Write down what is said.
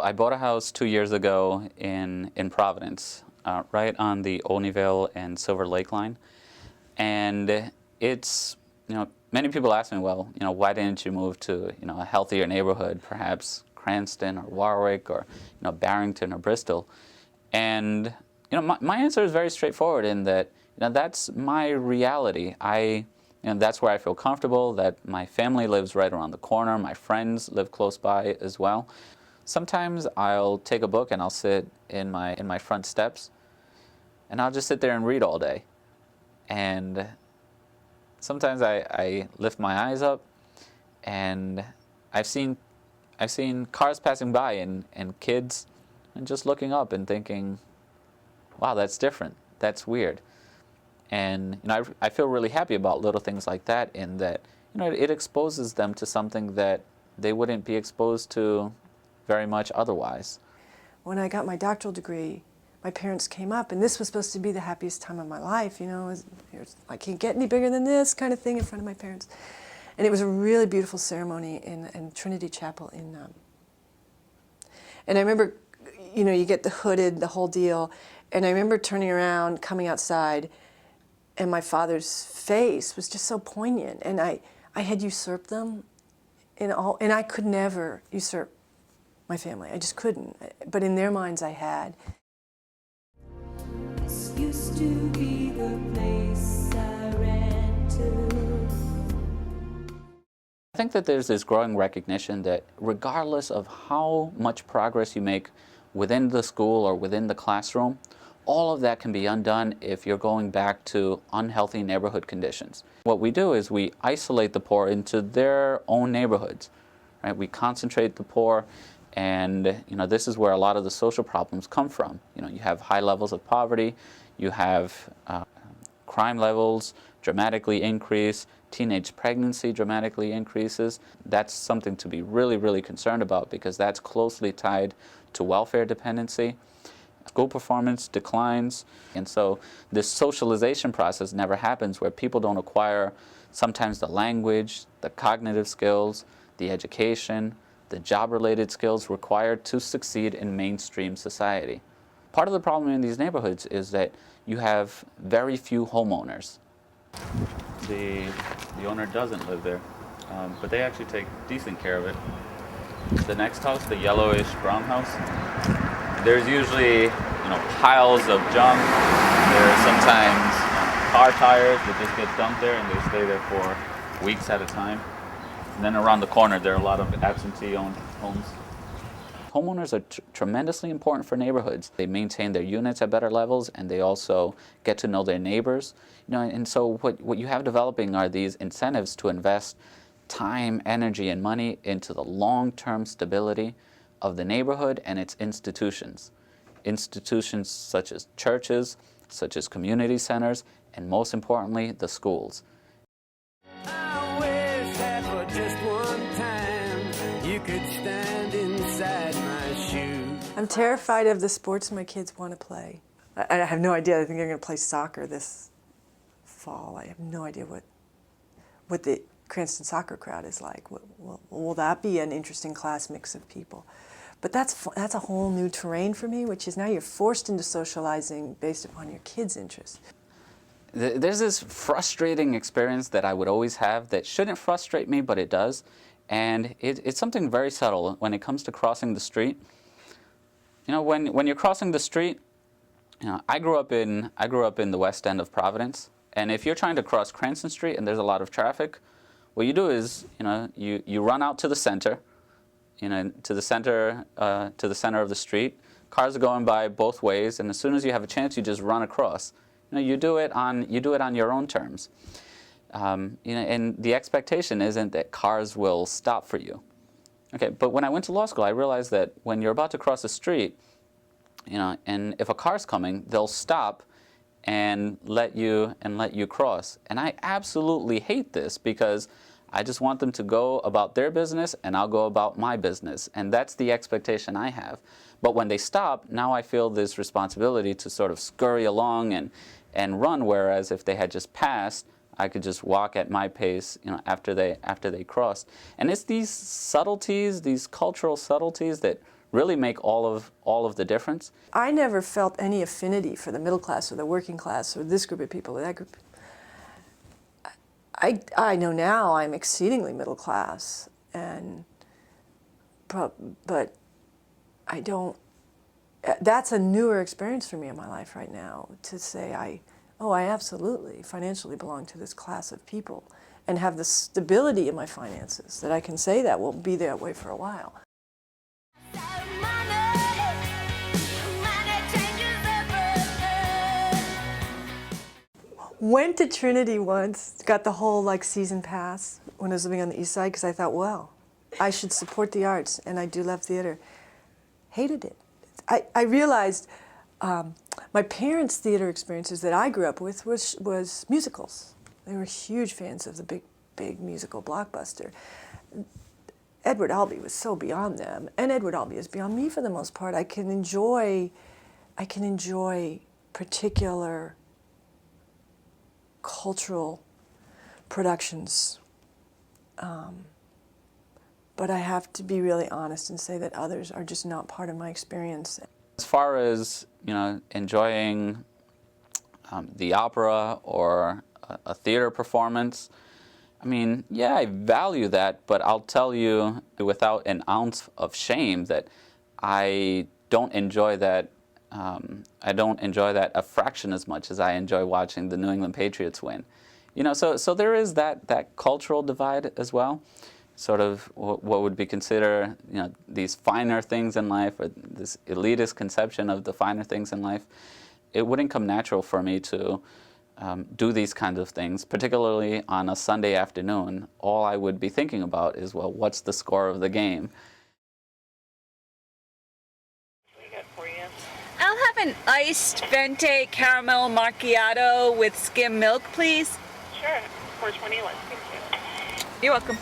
I bought a house 2 years ago in Providence, right on the Olneyville and Silver Lake line. And it's, many people ask me, well, why didn't you move to, a healthier neighborhood, perhaps Cranston or Warwick or, Barrington or Bristol? And, my answer is very straightforward in that, that's my reality. That's where I feel comfortable, that my family lives right around the corner, my friends live close by as well. Sometimes I'll take a book and I'll sit in my front steps and I'll just sit there and read all day. And sometimes I lift my eyes up and I've seen cars passing by and kids and just looking up and thinking, wow, that's different, that's weird. And I feel really happy about little things like that, in that it exposes them to something that they wouldn't be exposed to very much otherwise. When I got my doctoral degree, my parents came up, and this was supposed to be the happiest time of my life. I can't get any bigger than this kind of thing in front of my parents. And it was a really beautiful ceremony in Trinity Chapel and I remember, you get the hooded, the whole deal, and I remember turning around, coming outside, and my father's face was just so poignant, and I had usurped them and I could never usurp my family. I just couldn't. But in their minds, I had. This used to be the place I ran to. I think that there's this growing recognition that regardless of how much progress you make within the school or within the classroom, all of that can be undone if you're going back to unhealthy neighborhood conditions. What we do is we isolate the poor into their own neighborhoods, right? We concentrate the poor, and this is where a lot of the social problems come from. You have high levels of poverty, you have crime levels dramatically increase, teenage pregnancy dramatically increases. That's something to be really, really concerned about, because that's closely tied to welfare dependency. School performance declines, and so this socialization process never happens, where people don't acquire sometimes the language, the cognitive skills, the education, the job-related skills required to succeed in mainstream society. Part of the problem in these neighborhoods is that you have very few homeowners. The owner doesn't live there, but they actually take decent care of it. The next house, the yellowish brown house, there's usually piles of junk. There's sometimes car tires that just get dumped there, and they stay there for weeks at a time. And then around the corner, there are a lot of absentee-owned homes. Homeowners are tremendously important for neighborhoods. They maintain their units at better levels, and they also get to know their neighbors. And so what you have developing are these incentives to invest time, energy, and money into the long-term stability of the neighborhood and its institutions. Institutions such as churches, such as community centers, and most importantly, the schools. I wish that for just one time you could stand inside my shoes. I'm terrified of the sports my kids want to play. I have no idea. I think they're going to play soccer this fall. I have no idea what the Cranston soccer crowd is like. Will that be an interesting class mix of people? But that's a whole new terrain for me, which is now you're forced into socializing based upon your kids' interests. There's this frustrating experience that I would always have that shouldn't frustrate me, but it does. And it's something very subtle when it comes to crossing the street. When you're crossing the street, I grew up in the west end of Providence. And if you're trying to cross Cranston Street and there's a lot of traffic, what you do is, you run out to the center, to the center of the street. Cars are going by both ways, and as soon as you have a chance, you just run across. You do it on your own terms. And the expectation isn't that cars will stop for you. Okay, but when I went to law school, I realized that when you're about to cross the street, and if a car's coming, they'll stop and let you cross. And I absolutely hate this, because I just want them to go about their business and I'll go about my business. And that's the expectation I have. But when they stop, now I feel this responsibility to sort of scurry along and run, whereas if they had just passed, I could just walk at my pace, after they crossed. And it's these subtleties, these cultural subtleties, that really make all of the difference. I never felt any affinity for the middle class or the working class or this group of people or that group. I know now I'm exceedingly middle class, but I don't. That's a newer experience for me in my life right now, to say I absolutely financially belong to this class of people and have the stability in my finances that I can say that will be that way for a while. Went to Trinity once, got the whole season pass when I was living on the east side, because I thought, well, I should support the arts, and I do love theater. Hated it. I realized my parents' theater experiences that I grew up with was musicals. They were huge fans of the big musical blockbuster. Edward Albee was so beyond them, and Edward Albee is beyond me for the most part. I can enjoy particular cultural productions, but I have to be really honest and say that others are just not part of my experience. As far as enjoying the opera or a theater performance, I mean, yeah, I value that, but I'll tell you without an ounce of shame that I don't enjoy that. I don't enjoy that a fraction as much as I enjoy watching the New England Patriots win. So there is that cultural divide as well. Sort of what would be considered, these finer things in life, or this elitist conception of the finer things in life. It wouldn't come natural for me to do these kinds of things, particularly on a Sunday afternoon. All I would be thinking about is, well, what's the score of the game? I'll have an iced venti caramel macchiato with skim milk, please. Sure, 421. Thank you. You're welcome.